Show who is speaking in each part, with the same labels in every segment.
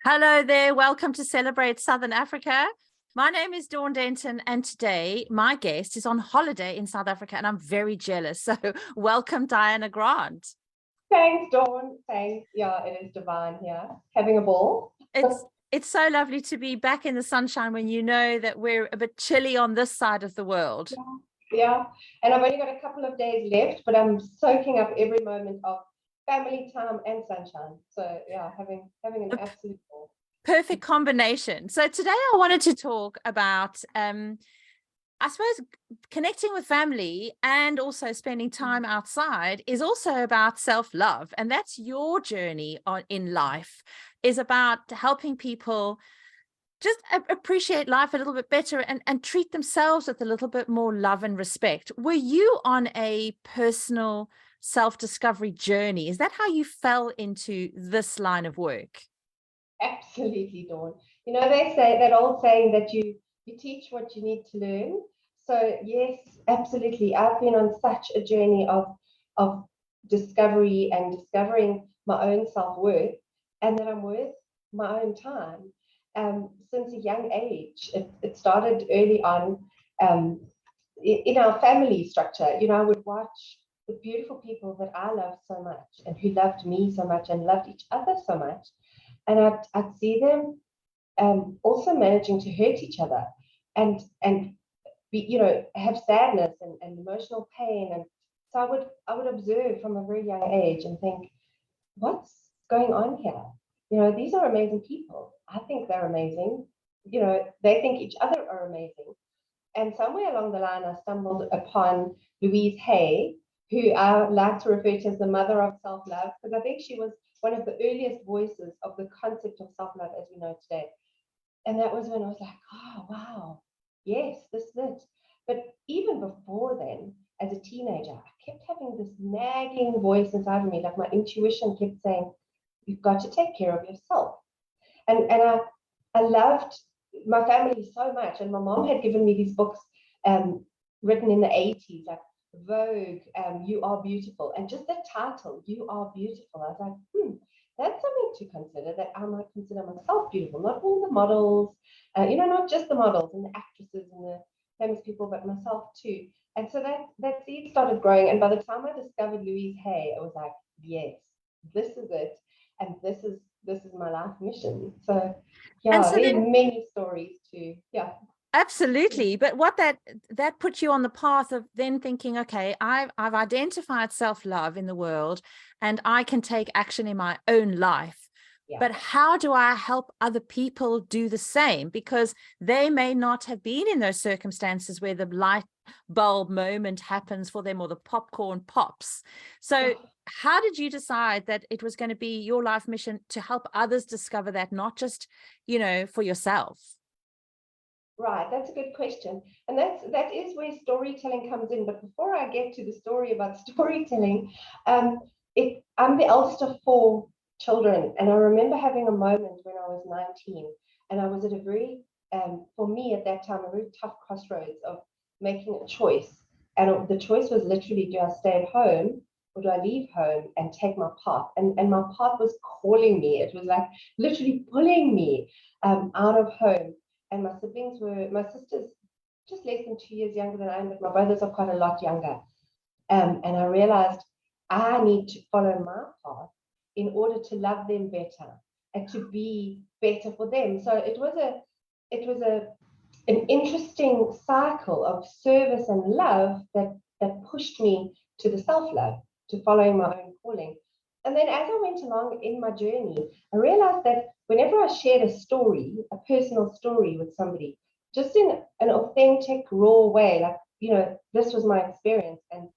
Speaker 1: Hello there. Welcome to Celebrate Southern Africa. My name is Dawn Denton, and today my guest is on holiday in South Africa, and I'm very jealous. So, welcome, Diana Grant.
Speaker 2: Thanks, Dawn. Thanks. Yeah, it is divine here. Having a ball.
Speaker 1: It's so lovely to be back in the sunshine when you know that we're a bit chilly on this side of the world.
Speaker 2: Yeah. And I've only got a couple of days left, but I'm soaking up every moment of family time and sunshine. So yeah, having an absolute ball.
Speaker 1: Perfect combination. So today I wanted to talk about I suppose connecting with family and also spending time outside is also about self-love. And that's your journey in life, is about helping people just appreciate life a little bit better and treat themselves with a little bit more love and respect. Were you on a personal self-discovery journey? Is that how you fell into this line of work?
Speaker 2: Absolutely, Dawn. They say that old saying that you teach what you need to learn. So yes, absolutely. I've been on such a journey of discovery and discovering my own self-worth, and that I'm worth my own time. Since a young age, it started early on in our family structure. I would watch the beautiful people that I loved so much and who loved me so much and loved each other so much, and I'd see them also managing to hurt each other and be, have sadness and emotional pain. And so I would observe from a very young age and think, what's going on here? These are amazing people. I think they're amazing. They think each other are amazing. And somewhere along the line, I stumbled upon Louise Hay, who I like to refer to as the mother of self-love, because I think she was one of the earliest voices of the concept of self-love as we know today. And that was when I was like, oh, wow, yes, this is it. But even before then, as a teenager, I kept having this nagging voice inside of me, like my intuition kept saying, you've got to take care of yourself. And I loved my family so much. And my mom had given me these books written in the 80s, like Vogue, You Are Beautiful. And just the title, You Are Beautiful. I was like, that's something to consider, that I might consider myself beautiful, not all the models, not just the models and the actresses and the famous people, but myself too. And so that seed started growing. And by the time I discovered Louise Hay, I was like, yes, this is it. And this is my life mission. So yeah,
Speaker 1: And so
Speaker 2: there
Speaker 1: then
Speaker 2: are many stories too. Yeah.
Speaker 1: absolutely. But what that put you on the path of then thinking, okay, I've identified self-love in the world and I can take action in my own life.
Speaker 2: Yeah.
Speaker 1: But how do I help other people do the same? Because they may not have been in those circumstances where the light bulb moment happens for them or the popcorn pops. So how did you decide that it was going to be your life mission to help others discover that, not just, for yourself?
Speaker 2: Right, that's a good question. And that is where storytelling comes in. But before I get to the story about storytelling, I'm the eldest of four children. And I remember having a moment when I was 19, and I was at a very, for me at that time, a very tough crossroads of making a choice. And the choice was literally, do I stay at home or do I leave home and take my path? And my path was calling me. It was like literally pulling me out of home. And my sister's just less than 2 years younger than I am, but my brothers are quite a lot younger. And I realized I need to follow my path in order to love them better and to be better for them. So it was an interesting cycle of service and love that pushed me to the self-love, to following my own calling. And then as I went along in my journey, I realized that whenever I shared a story, a personal story with somebody, just in an authentic, raw way, like, this was my experience and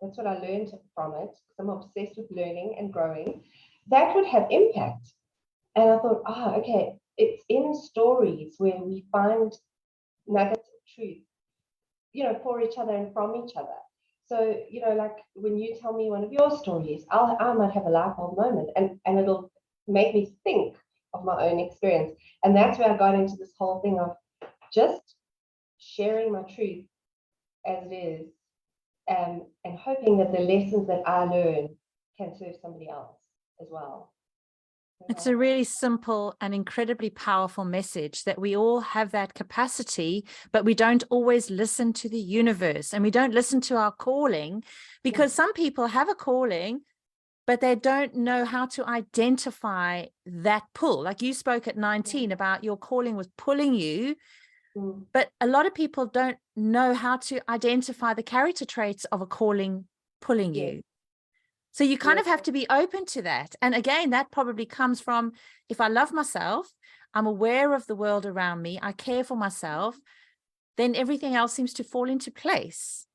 Speaker 2: that's what I learned from it, because I'm obsessed with learning and growing, that would have impact. And I thought, okay, it's in stories where we find nuggets of truth, for each other and from each other. So, like when you tell me one of your stories, I might have a light bulb moment and it'll make me think of my own experience. And that's where I got into this whole thing of just sharing my truth as it is, and hoping that the lessons that I learn can serve somebody else as well.
Speaker 1: It's a really simple and incredibly powerful message that we all have that capacity, but we don't always listen to the universe, and we don't listen to our calling, because some people have a calling, but they don't know how to identify that pull. Like you spoke at 19 about your calling was pulling you, but a lot of people don't know how to identify the character traits of a calling pulling you. So you kind of have to be open to that. And again, that probably comes from, if I love myself, I'm aware of the world around me, I care for myself, then everything else seems to fall into place.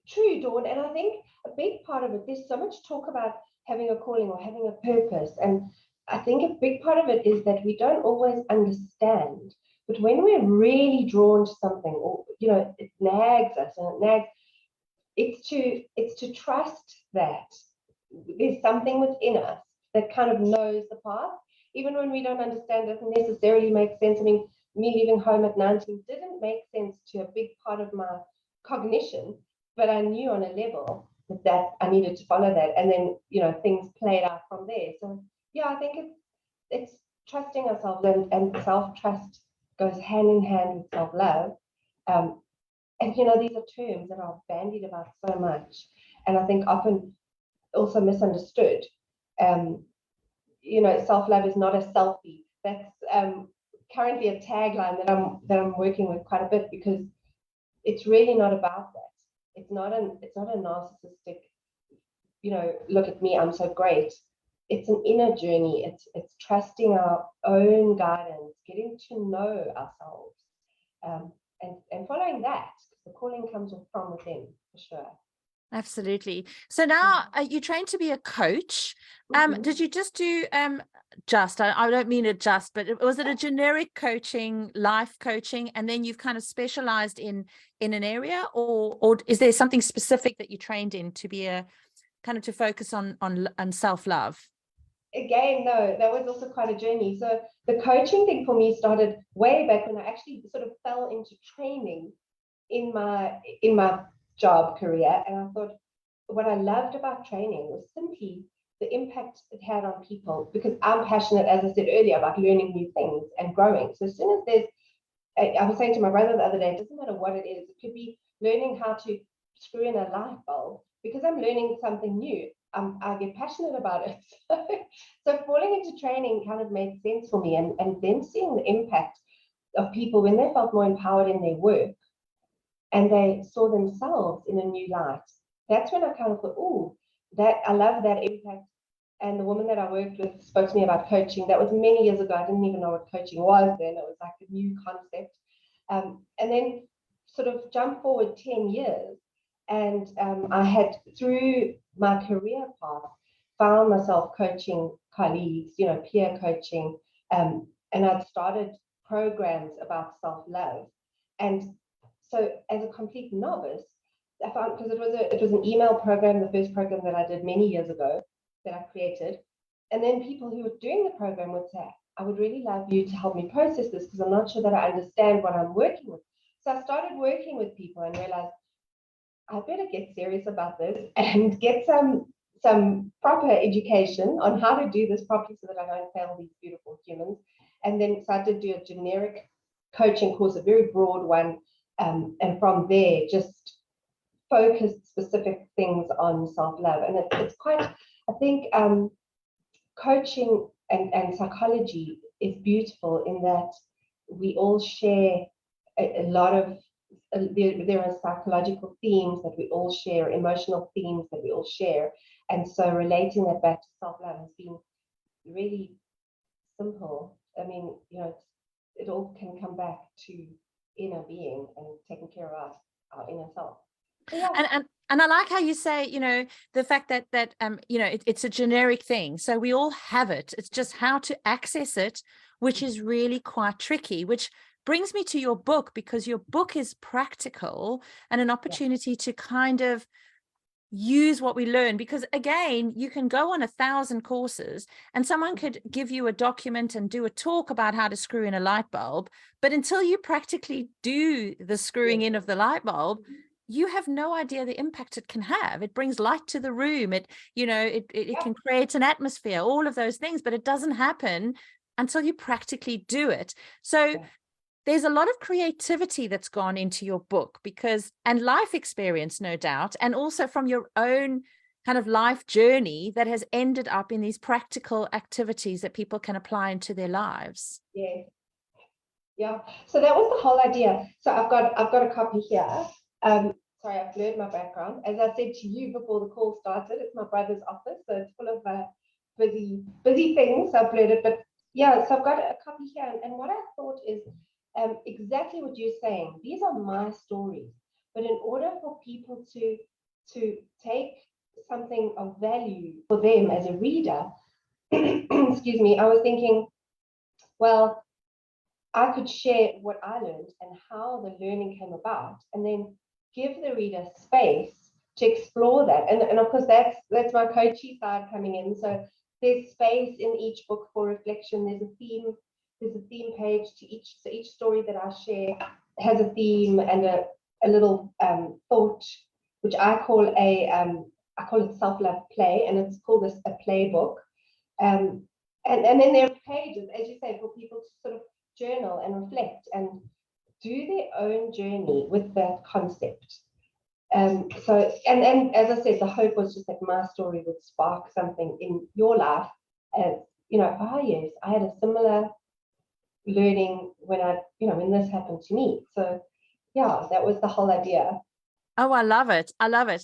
Speaker 2: True, Dawn. And I think a big part of it, there's so much talk about having a calling or having a purpose. And I think a big part of it is that we don't always understand. But when we're really drawn to something, or it nags us and it nags, it's to trust that there's something within us that kind of knows the path, even when we don't understand, doesn't necessarily make sense. I mean, me leaving home at 19 didn't make sense to a big part of my cognition, but I knew on a level that I needed to follow that, and then things played out from there. So I think it's trusting ourselves, and self-trust goes hand in hand with self-love. And these are terms that are bandied about so much, and I think often also misunderstood. Self-love is not a selfie. That's currently a tagline that I'm working with quite a bit, because it's really not about that. It's not a narcissistic, look at me, I'm so great. It's an inner journey. It's trusting our own guidance, getting to know ourselves, and following that. The calling comes from within, for sure.
Speaker 1: Absolutely. So now you trained to be a coach. Did you just do I don't mean it just, but was it a generic coaching, life coaching, and then you've kind of specialized in an area, or is there something specific that you trained in to be a kind of to focus on self-love?
Speaker 2: Again, no, that was also quite a journey. So the coaching thing for me started way back when I actually sort of fell into training in my job career. And I thought what I loved about training was simply the impact it had on people, because I'm passionate, as I said earlier, about learning new things and growing. So as soon as I was saying to my brother the other day, it doesn't matter what it is. It could be learning how to screw in a light bulb, because I'm learning something new. I get passionate about it. So falling into training kind of made sense for me, and then seeing the impact of people when they felt more empowered in their work and they saw themselves in a new light. That's when I kind of thought, oh, that I love that impact. And the woman that I worked with spoke to me about coaching. That was many years ago. I didn't even know what coaching was then. It was like a new concept. And then sort of jump forward 10 years. And I had, through my career path, found myself coaching colleagues, peer coaching. And I'd started programs about self-love. And so as a complete novice, I found, because it was an email program, the first program that I did many years ago that I created. And then people who were doing the program would say, I would really love you to help me process this, because I'm not sure that I understand what I'm working with. So I started working with people and realized I better get serious about this and get some proper education on how to do this properly so that I don't fail these beautiful humans. And then so I did do a generic coaching course, a very broad one. And from there, just focused specific things on self-love. And it's quite, I think, coaching and psychology is beautiful in that we all share a lot of, there are psychological themes that we all share, emotional themes that we all share. And so relating that back to self-love has been really simple. I mean, it all can come back to inner being and taking care of our inner self. So, yeah.
Speaker 1: And I like how you say, the fact that it's a generic thing. So we all have it. It's just how to access it, which is really quite tricky, which brings me to your book, because your book is practical and an opportunity to kind of use what we learn. Because again, you can go on 1,000 courses and someone could give you a document and do a talk about how to screw in a light bulb, but until you practically do the screwing in of the light bulb, you have no idea the impact it can have. It brings light to the room. It, it can create an atmosphere, all of those things, but it doesn't happen until you practically do it. So there's a lot of creativity that's gone into your book and life experience, no doubt, and also from your own kind of life journey that has ended up in these practical activities that people can apply into their lives.
Speaker 2: Yeah. So that was the whole idea. So I've got a copy here. Sorry, I've blurred my background. As I said to you before the call started, it's my brother's office, so it's full of busy things. So I've blurred it, but yeah. So I've got a copy here, and what I thought is exactly what you're saying. These are my stories, but in order for people to take something of value for them as a reader, excuse me, I was thinking, well, I could share what I learned and how the learning came about, and then give the reader space to explore that. And of course, that's my coachy side coming in. So there's space in each book for reflection. There's a theme page to each. So each story that I share has a theme and a little thought, which I call it self-love play, and it's called a playbook. And then there are pages, as you say, for people to sort of journal and reflect and do their own journey with that concept. So as I said, the hope was just that my story would spark something in your life. As yes, I had a similar learning when this happened to me. So yeah, that was the whole idea.
Speaker 1: Oh, I love it. I love it.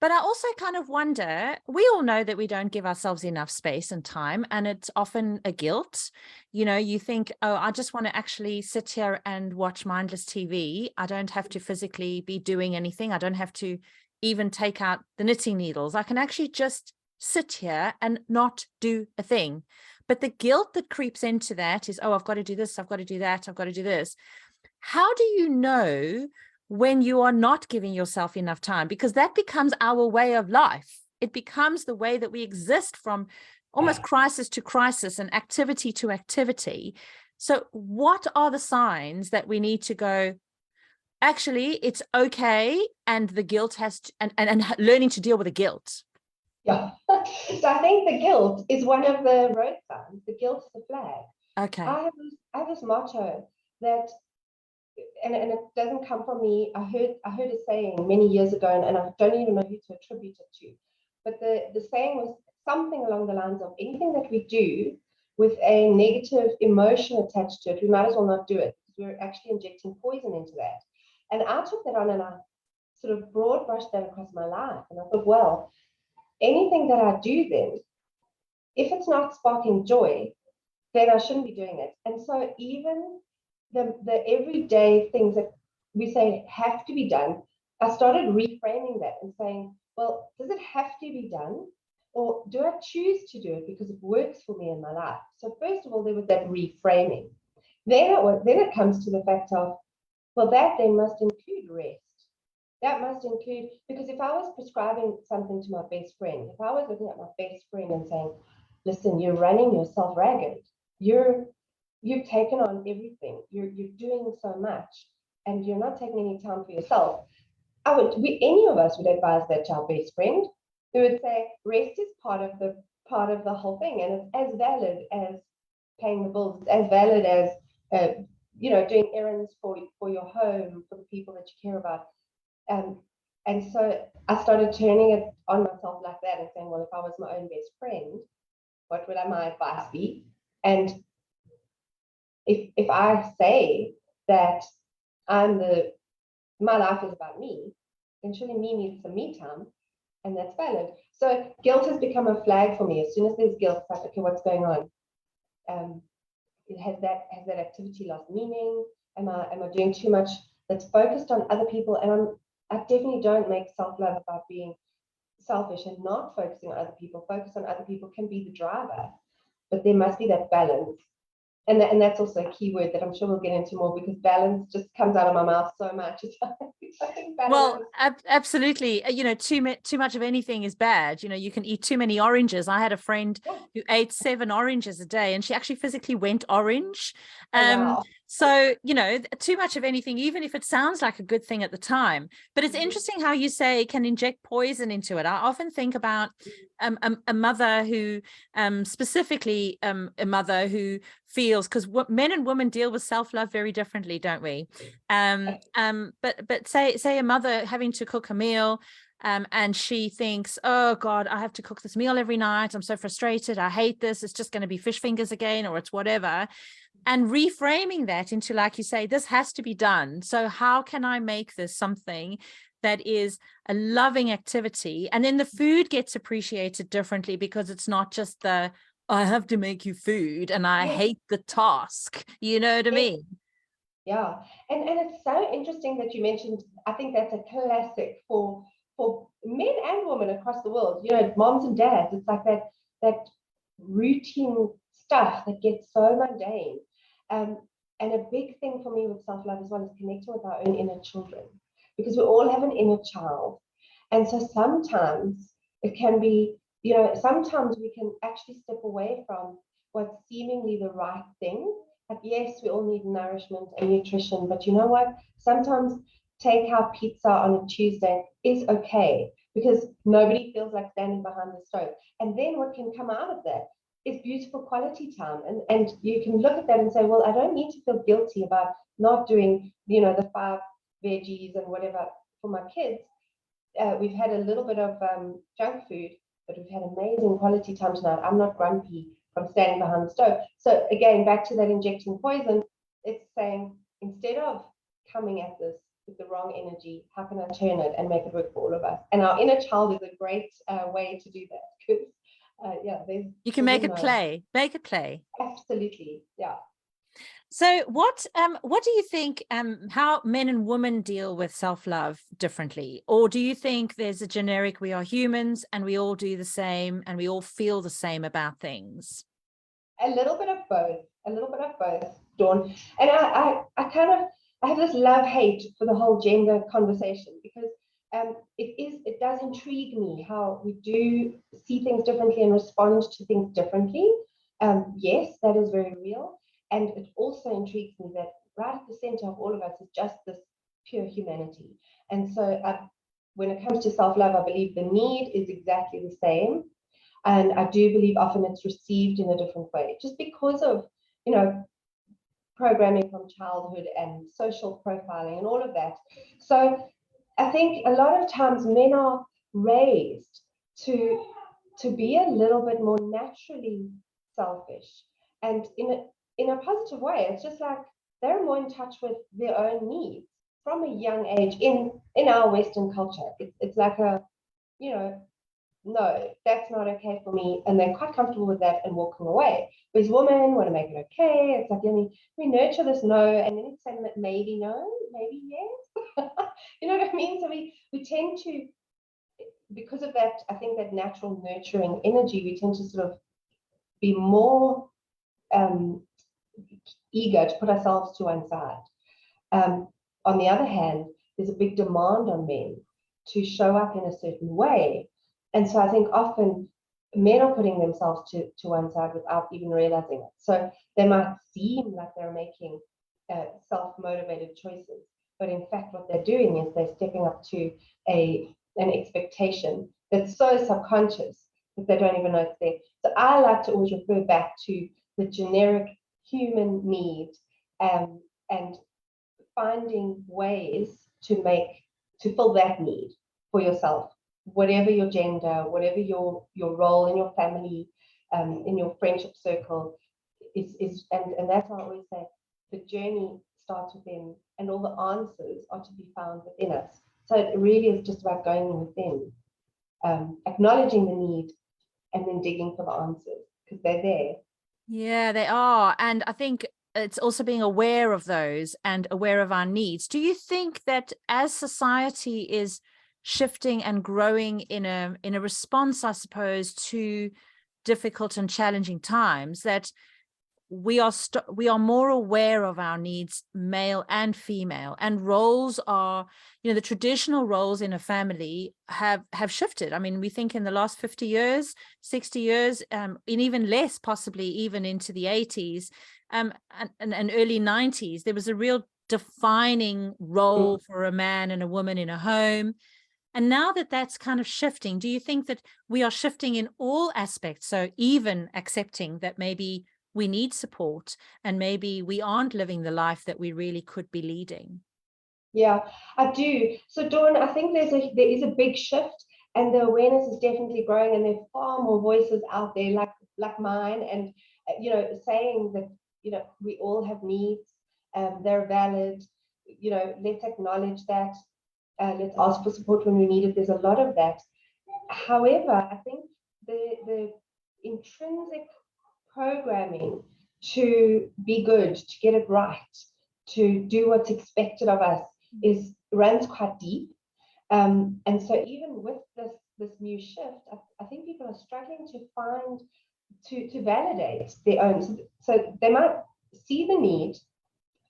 Speaker 1: But I also kind of wonder, we all know that we don't give ourselves enough space and time, and it's often a guilt. You think, oh, I just want to actually sit here and watch mindless TV. I don't have to physically be doing anything. I don't have to even take out the knitting needles. I can actually just sit here and not do a thing. But the guilt that creeps into that is, oh, I've got to do this. I've got to do that. I've got to do this. How do you know when you are not giving yourself enough time? Because that becomes our way of life. It becomes the way that we exist, from almost crisis to crisis and activity to activity. So what are the signs that we need to go, actually, it's okay, and the guilt has to, and learning to deal with the guilt?
Speaker 2: Yeah. So I think the guilt is one of the road signs. The guilt is the flag.
Speaker 1: Okay.
Speaker 2: I have this motto that, and it doesn't come from me. I heard a saying many years ago, and I don't even know who to attribute it to. But the saying was something along the lines of, anything that we do with a negative emotion attached to it, we might as well not do it, because we're actually injecting poison into that. And I took that on, and I sort of broad brushed that across my life. And I thought, well, anything that I do then, if it's not sparking joy, then I shouldn't be doing it. And so even the everyday things that we say have to be done, I started reframing that and saying, well, does it have to be done? Or do I choose to do it because it works for me in my life? So first of all, there was that reframing. Then it comes to the fact of, well, that then must include rest. That must include, because if I was prescribing something to my best friend, if I was looking at my best friend and saying, listen, you're running yourself ragged, you've taken on everything, you're doing so much, and you're not taking any time for yourself, any of us would advise that to our best friend, who would say rest is part of the whole thing, and it's as valid as paying the bills. It's as valid as doing errands for your home, for the people that you care about. And so I started turning it on myself like that and saying, well, if I was my own best friend, what would my advice be? And if I say that my life is about me, then surely me needs some me time, and that's valid. So guilt has become a flag for me. As soon as there's guilt, it's like, okay, what's going on? Has that activity lost meaning? Am I doing too much that's focused on other people? And I definitely don't make self-love about being selfish and not focusing on other people. Focus on other people can be the driver, but there must be that balance. And that's also a key word that I'm sure we'll get into more, because balance just comes out of my mouth so much.
Speaker 1: Well, absolutely. Too much of anything is bad. You can eat too many oranges. I had a friend who ate 7 oranges a day, and she actually physically went orange.
Speaker 2: Wow.
Speaker 1: So, too much of anything, even if it sounds like a good thing at the time, but it's interesting how you say can inject poison into it. I often think about a mother who, specifically a mother who feels, because men and women deal with self-love very differently, don't we? But say a mother having to cook a meal, and she thinks, oh God, I have to cook this meal every night. I'm so frustrated. I hate this. It's just going to be fish fingers again, or it's whatever. And reframing that into, like you say, this has to be done. So how can I make this something that is a loving activity? And then the food gets appreciated differently, because it's not just the, I have to make you food and I hate the task. You know what I mean?
Speaker 2: Yeah. And it's so interesting that you mentioned, I think that's a classic for men and women across the world, moms and dads. It's like that routine stuff that gets so mundane. And a big thing for me with self-love as well is connecting with our own inner children, because we all have an inner child. And so sometimes it can be, sometimes we can actually step away from what's seemingly the right thing. Like, yes, we all need nourishment and nutrition, but you know what? Sometimes takeout pizza on a Tuesday is okay, because nobody feels like standing behind the stove. And then what can come out of that is beautiful quality time. And you can look at that and say, well, I don't need to feel guilty about not doing, the 5 veggies and whatever for my kids. We've had a little bit of junk food, but we've had amazing quality time tonight. I'm not grumpy from standing behind the stove. So again, back to that injecting poison, it's saying, instead of coming at this with the wrong energy, how can I turn it and make it work for all of us? And our inner child is a great way to do that, because
Speaker 1: you can make it play.
Speaker 2: Absolutely. Yeah.
Speaker 1: So what do you think, how men and women deal with self-love differently? Or do you think there's a generic, we are humans and we all do the same and we all feel the same about things?
Speaker 2: A little bit of both, Dawn. And I have this love-hate for the whole gender conversation, because it does intrigue me how we do see things differently and respond to things differently. Yes, that is very real. And it also intrigues me that right at the center of all of us is just this pure humanity. And so when it comes to self-love, I believe the need is exactly the same. And I do believe often it's received in a different way, just because of, programming from childhood and social profiling and all of that. So I think a lot of times men are raised to be a little bit more naturally selfish, and in a positive way. It's just like they're more in touch with their own needs from a young age in our Western culture. It's like a, no, that's not okay for me, and they're quite comfortable with that and walking away. Whereas women want to make it okay. It's like, we nurture this no, and then it's saying that maybe no, maybe yes. You know what I mean? So we tend to, because of that, I think that natural nurturing energy, we tend to sort of be more eager to put ourselves to one side. On the other hand, there's a big demand on men to show up in a certain way. And so I think often men are putting themselves to one side without even realizing it. So they might seem like they're making self-motivated choices, but in fact what they're doing is they're stepping up to an expectation that's so subconscious that they don't even know it's there. So I like to always refer back to the generic human need, and finding ways to fill that need for yourself, whatever your gender, whatever your role in your family, in your friendship circle is, and that's why I always say the journey starts within, and all the answers are to be found within us. So it really is just about going within, acknowledging the need, and then digging for the answers, because they're there.
Speaker 1: Yeah, they are. And I think it's also being aware of those and aware of our needs. Do you think that as society is shifting and growing in a response, I suppose, to difficult and challenging times, that we are more aware of our needs, male and female, and roles are, the traditional roles in a family have shifted. I mean, we think in the last 50 years, 60 years, and even less, possibly even into the 80s, and early 90s, there was a real defining role for a man and a woman in a home. And now that that's kind of shifting, do you think that we are shifting in all aspects? So even accepting that maybe we need support and maybe we aren't living the life that we really could be leading?
Speaker 2: Yeah, I do. So Dawn, I think there is a big shift, and the awareness is definitely growing, and there are far more voices out there like mine, and saying that we all have needs, they're valid. Let's acknowledge that. Let's ask for support when we need it. There's a lot of that. However, I think the intrinsic programming to be good, to get it right, to do what's expected of us runs quite deep. And so even with this new shift, I think people are struggling to find to validate their own. So they might see the need,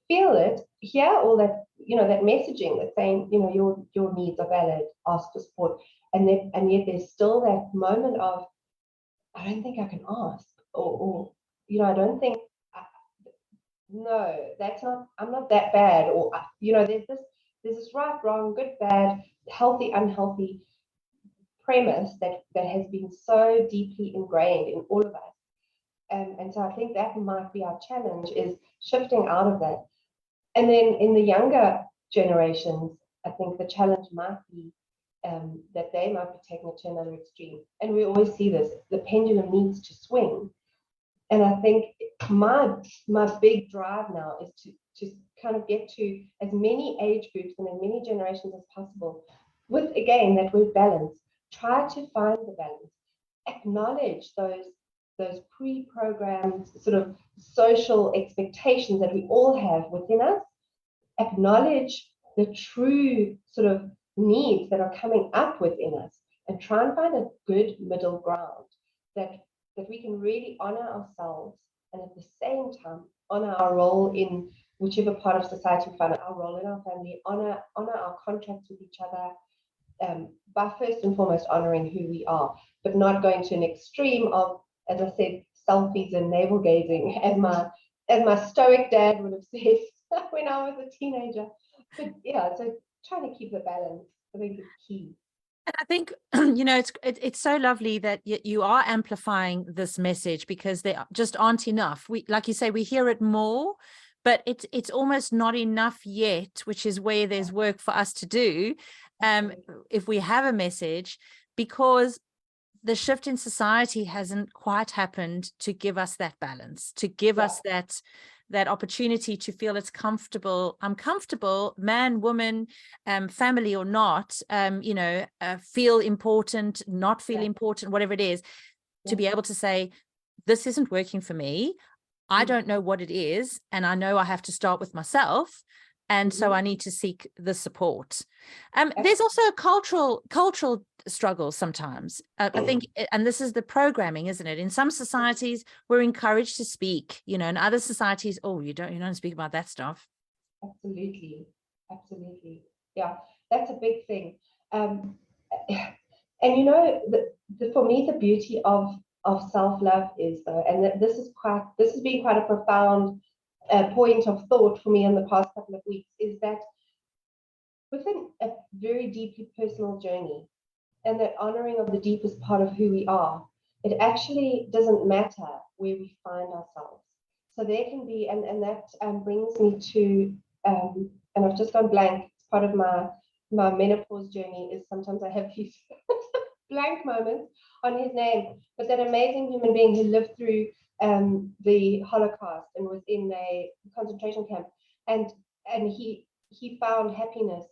Speaker 2: feel it, hear all that, that messaging that's saying, your needs are valid, ask for support. And yet there's still that moment of, I don't think I can ask, or I don't think, no, that's not, I'm not that bad, or there's this right, wrong, good, bad, healthy, unhealthy premise that has been so deeply ingrained in all of us. And so I think that might be our challenge, is shifting out of that. And then in the younger generations, I think the challenge might be that they might be taking it to another extreme. And we always see this, the pendulum needs to swing. And I think my big drive now is to kind of get to as many age groups and as many generations as possible with, again, that word balance. Try to find the balance. Acknowledge those pre-programmed sort of social expectations that we all have within us. Acknowledge the true sort of needs that are coming up within us, and try and find a good middle ground that we can really honor ourselves, and at the same time honor our role in whichever part of society we find, our role in our family, honor our contracts with each other, by first and foremost honoring who we are, but not going to an extreme of, as I said, selfies and navel gazing, as my stoic dad would have said when I was a teenager. But yeah, so trying to keep the balance, I think, is key.
Speaker 1: And I think, it's so lovely that you are amplifying this message, because they just aren't enough. We, like you say, we hear it more, but it's almost not enough yet, which is where there's work for us to do. If we have a message, because the shift in society hasn't quite happened to give us that balance, to give us that opportunity to feel it's comfortable. I'm comfortable, man, woman, family or not, feel important, not feel important, whatever it is, to be able to say, this isn't working for me. I don't know what it is. And I know I have to start with myself. And so I need to seek the support. There's also a cultural struggles sometimes. I think, and this is the programming, isn't it? In some societies, we're encouraged to speak, in other societies, you don't speak about that stuff.
Speaker 2: Absolutely. Yeah, that's a big thing. And for me, the beauty of self-love is, though, and this has been quite a profound point of thought for me in the past couple of weeks, is that within a very deeply personal journey, and that honoring of the deepest part of who we are, it actually doesn't matter where we find ourselves. So there can be, and that brings me to, and I've just gone blank. It's part of my menopause journey, is sometimes I have these blank moments on his name, but that amazing human being who lived through the Holocaust and was in a concentration camp, and he found happiness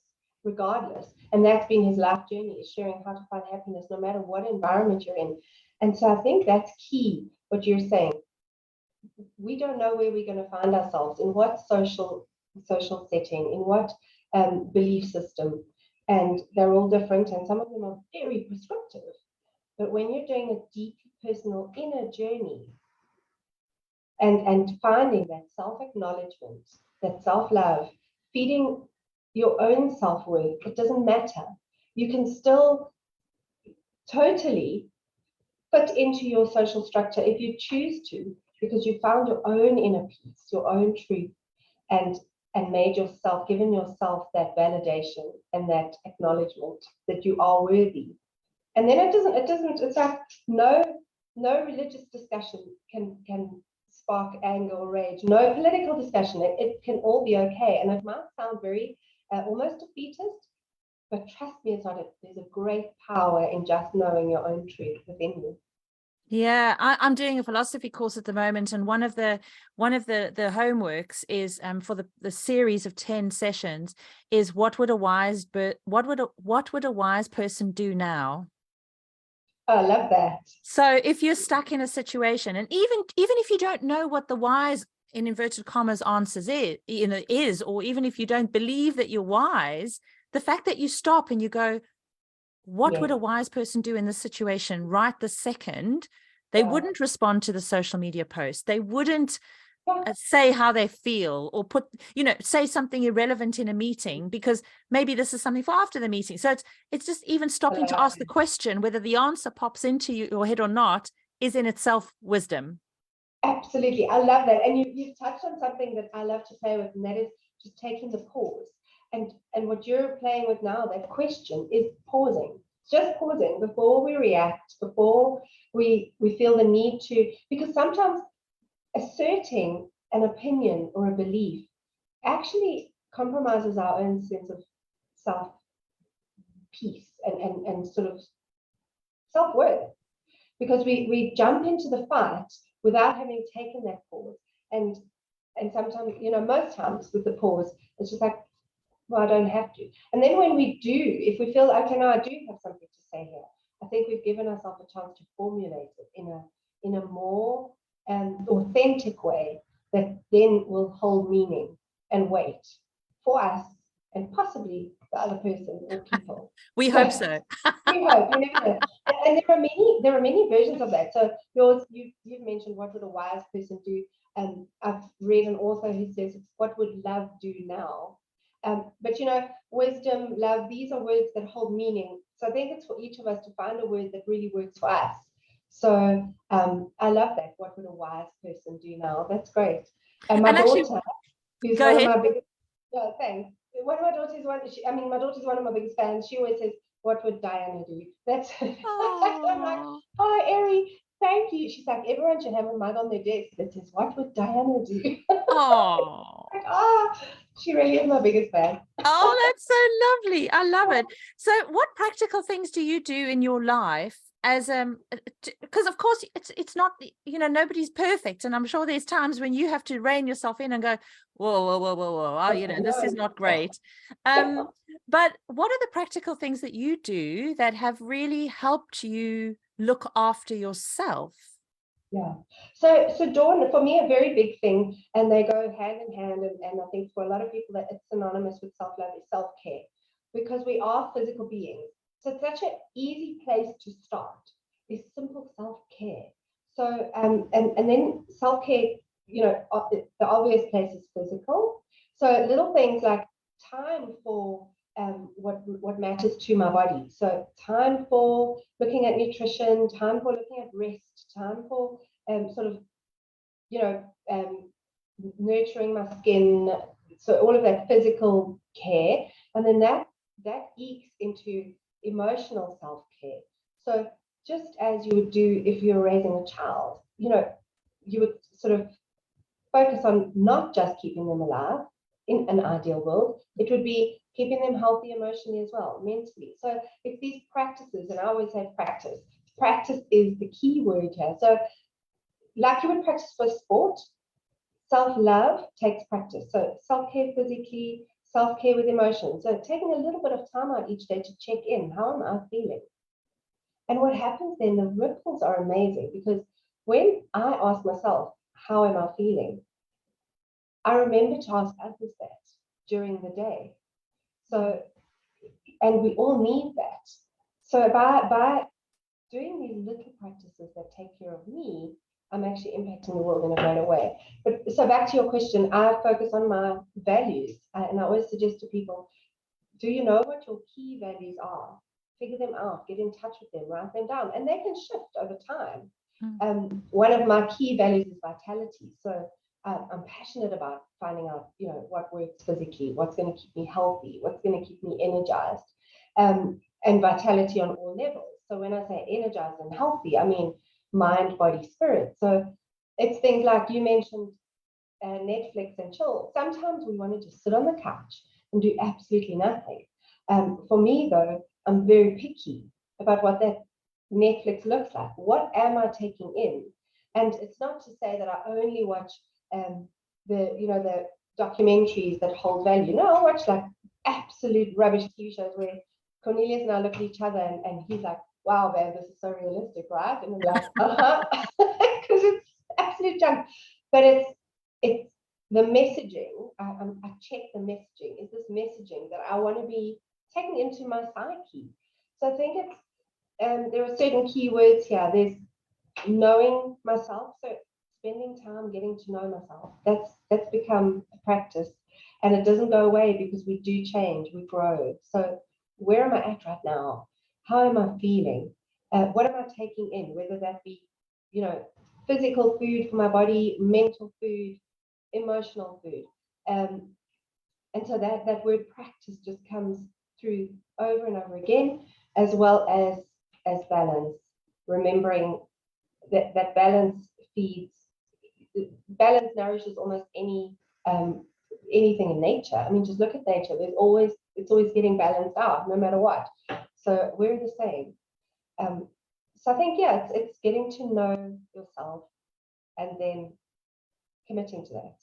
Speaker 2: regardless, and that's been his life journey, is sharing how to find happiness no matter what environment you're in. And so I think that's key, what you're saying. We don't know where we're going to find ourselves, in what social setting, in what belief system, and they're all different, and some of them are very prescriptive. But when you're doing a deep personal inner journey, and finding that self-acknowledgement, that self-love, feeding your own self-worth. It doesn't matter. You can still totally fit into your social structure if you choose to, because you found your own inner peace, your own truth, and made yourself, given yourself that validation and that acknowledgement that you are worthy. And then it's like no religious discussion can spark anger or rage, no political discussion. It can all be okay. And it might sound very almost defeatist, but trust me, it's not. There's a great power in just knowing your own truth within you.
Speaker 1: Yeah, I'm doing a philosophy course at the moment, and one of the homeworks is for the series of 10 sessions is what would a wise person do now?
Speaker 2: Oh, I love that.
Speaker 1: So if you're stuck in a situation, and even if you don't know what the wise, in inverted commas, answers is, or even if you don't believe that you're wise, the fact that you stop and you go, what would a wise person do in this situation right this second? They wouldn't respond to the social media post. They wouldn't say how they feel, or say something irrelevant in a meeting, because maybe this is something for after the meeting. So it's just even stopping to ask the question, whether the answer pops into your head or not, is in itself wisdom.
Speaker 2: Absolutely. I love that. And you've touched on something that I love to play with, and that is just taking the pause. And what you're playing with now, that question, is pausing. Just pausing before we react, before we feel the need to, because sometimes asserting an opinion or a belief actually compromises our own sense of self peace and sort of self-worth, because we jump into the fight without having taken that pause. And sometimes, most times with the pause, it's just like, well, I don't have to. And then when we do, if we feel, okay, no, I do have something to say here, I think we've given ourselves a chance to formulate it in a more authentic way that then will hold meaning and weight for us and possibly the other person or people.
Speaker 1: We hope so.
Speaker 2: We hope. You never know. And there are many versions of that. So you've mentioned, what would a wise person do? I've read an author who says, what would love do now? But wisdom, love, these are words that hold meaning. So I think it's for each of us to find a word that really works for us. So I love that. What would a wise person do now? That's great. And my daughter, who's one of my biggest, thanks. One of my daughters, my daughter's one of my biggest fans. She always says, what would Diana do? That's I'm like, oh, Eri, thank you. She's like, everyone should have a mug on their desk that says, what would Diana do?
Speaker 1: Oh.
Speaker 2: Like, she really is my biggest fan.
Speaker 1: Oh, that's so lovely. I love it. So what practical things do you do in your life as because of course it's not, nobody's perfect, and I'm sure there's times when you have to rein yourself in and go, whoa, this is not great. But what are the practical things that you do that have really helped you look after yourself?
Speaker 2: Yeah. So Dawn, for me, a very big thing, and they go hand in hand, and I think for a lot of people that it's synonymous with self-love, is self-care, because we are physical beings. So it's such an easy place to start is simple self-care. So and then self-care, the obvious place is physical. So little things like time for what matters to my body. So time for looking at nutrition, time for looking at rest, time for nurturing my skin. So all of that physical care, and then that ekes into emotional self-care. So just as you would do if you were raising a child, you would sort of focus on not just keeping them alive in an ideal world. It would be keeping them healthy emotionally as well, mentally. So it's these practices, and I always say practice. Practice is the key word here. So like you would practice for sport, self-love takes practice. So self-care physically, self-care with emotions. So taking a little bit of time out each day to check in. How am I feeling? And what happens then, the ripples are amazing, because when I ask myself, how am I feeling? I remember to ask others that during the day. So, and we all need that. So by doing these little practices that take care of me, I'm actually impacting the world in a greater way. But so back to your question, I focus on my values, and I always suggest to people, do you know what your key values are? Figure them out, get in touch with them, write them down, and they can shift over time. One of my key values is vitality. So I'm passionate about finding out, what works physically, what's going to keep me healthy, what's going to keep me energized, and vitality on all levels. So when I say energized and healthy, I mean mind, body, spirit. So it's things like you mentioned, Netflix and chill. Sometimes we want to just sit on the couch and do absolutely nothing. For me, though, I'm very picky about what that Netflix looks like. What am I taking in? And it's not to say that I only watch the documentaries that hold value. No, I watch like absolute rubbish TV shows where Cornelius and I look at each other and he's like, wow, babe, this is so realistic, right? And we're like, because it's absolute junk. But it's the messaging. I check the messaging. Is this messaging that I want to be taking into my psyche? So I think it's there are certain keywords here. There's knowing myself. So spending time getting to know myself. That's become a practice, and it doesn't go away because we do change, we grow. So where am I at right now? How am I feeling? What am I taking in? Whether that be, physical food for my body, mental food, emotional food. And so that word practice just comes through over and over again, as well as balance. Remembering that balance nourishes almost anything in nature. I mean, just look at nature. It's always getting balanced out, no matter what. So we're the same. So I think, it's getting to know yourself and then committing to that.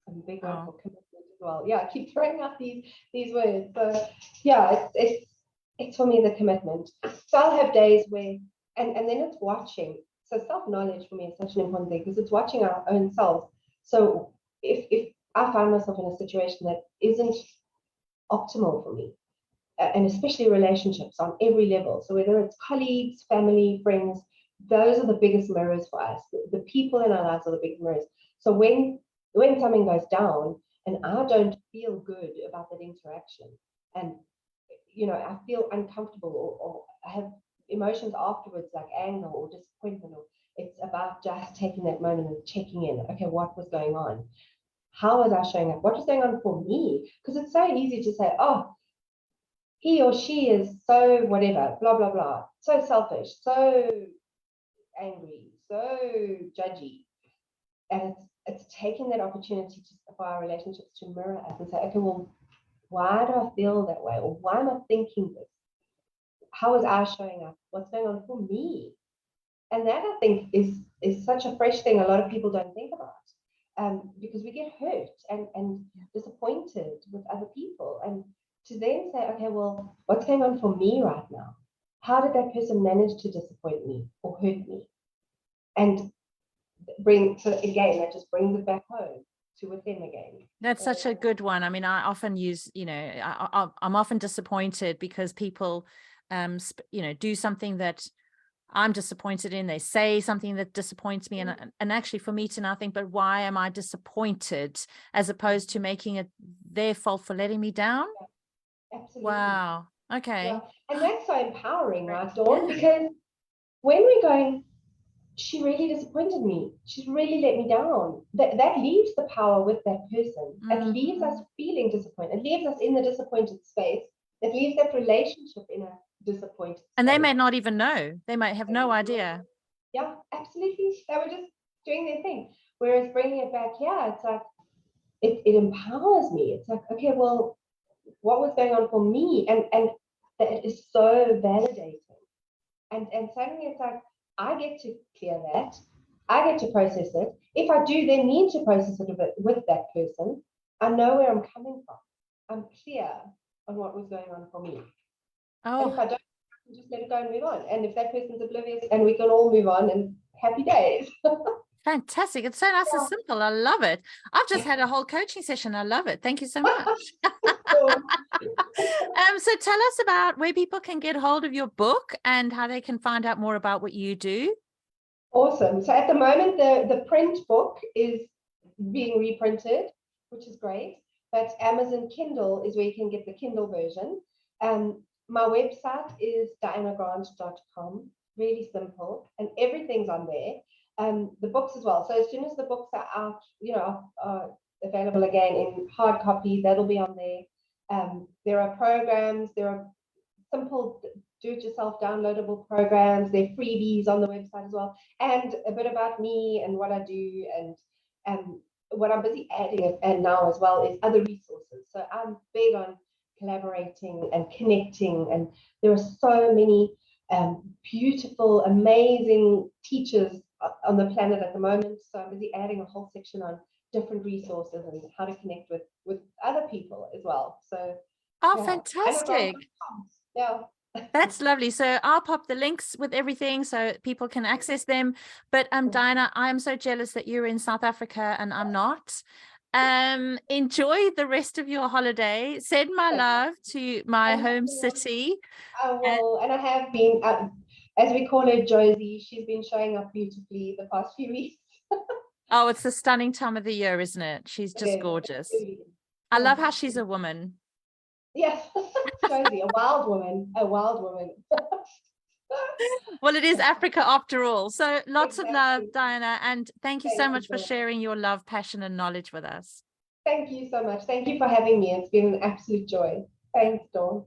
Speaker 2: A big one for commitment as well. Yeah, I keep throwing out these words. So yeah, it's for me the commitment. So I'll have days where, and then it's watching. So self-knowledge for me is such an important thing because it's watching our own selves. So if I find myself in a situation that isn't optimal for me, and especially relationships on every level. So whether it's colleagues, family, friends, those are the biggest mirrors for us. The people in our lives are the big mirrors. So when something goes down and I don't feel good about that interaction, and I feel uncomfortable or I have emotions afterwards like anger or disappointment, or it's about just taking that moment and checking in. Okay, what was going on? How was I showing up? What was going on for me? Because it's so easy to say, oh, he or she is so whatever, blah, blah, blah, so selfish, so angry, so judgy. And it's taking that opportunity for our relationships to mirror us and say, okay, well, why do I feel that way? Or why am I thinking this? How is I showing up? What's going on for me? And that, I think, is such a fresh thing a lot of people don't think about, because we get hurt and disappointed with other people. And to then say, okay, well, what's going on for me right now? How did that person manage to disappoint me or hurt me? And again, that just brings it back home to within again.
Speaker 1: That's such a good one. I mean, I often use, I'm often disappointed because people, do something that I'm disappointed in. They say something that disappoints me. And actually for me to now think, but why am I disappointed, as opposed to making it their fault for letting me down?
Speaker 2: Absolutely.
Speaker 1: Wow. Okay.
Speaker 2: Yeah. And that's so empowering, right, Dawn? Because when we're going, she really disappointed me, she's really let me down, that leaves the power with that person. It leaves us feeling disappointed. It leaves us in the disappointed space. It leaves that relationship in a disappointed space.
Speaker 1: And they may not even know. They might have no idea.
Speaker 2: Yeah, absolutely. They were just doing their thing. Whereas bringing it back, it's like, it empowers me. It's like, okay, well, what was going on for me? And that is so validating. And suddenly it's like, I get to clear that. I get to process it. If I do then need to process it a bit with that person, I know where I'm coming from. I'm clear on what was going on for me. And if I don't, I can just let it go and move on. And if that person's oblivious, and we can all move on, and happy days.
Speaker 1: Fantastic. It's so nice and simple. I love it. I've just had a whole coaching session. I love it. Thank you so much. So tell us about where people can get hold of your book and how they can find out more about what you do.
Speaker 2: Awesome. So at the moment, the print book is being reprinted, which is great. But Amazon Kindle is where you can get the Kindle version. My website is dianagrant.com. Really simple, and everything's on there. The books as well. So as soon as the books are out, are available again in hard copy, that'll be on there. There are programs. There are simple do-it-yourself downloadable programs. There are freebies on the website as well, and a bit about me and what I do, and what I'm busy adding and now as well is other resources. So I'm big on collaborating and connecting, and there are so many beautiful, amazing teachers on the planet at the moment. So I'm busy adding a whole section on different resources and how to connect with other people as well. So
Speaker 1: Oh,
Speaker 2: yeah.
Speaker 1: fantastic.
Speaker 2: Yeah.
Speaker 1: That's lovely. So I'll pop the links with everything so people can access them. But Diana, I'm so jealous that you're in South Africa and I'm not. Enjoy the rest of your holiday. Send my love to my home city.
Speaker 2: I will, and I have been, as we call her, Josie. She's been showing up beautifully the past few weeks.
Speaker 1: Oh, it's a stunning time of the year, isn't it? She's just gorgeous. I love how she's a woman.
Speaker 2: Yes, Josie, a wild woman,
Speaker 1: Well, it is Africa after all. So lots of love,
Speaker 2: Exactly.
Speaker 1: Diana, and thank you so much for sharing your love, passion, and knowledge with us.
Speaker 2: Thank you so much. Thank you for having me. It's been an absolute joy. Thanks, Dawn.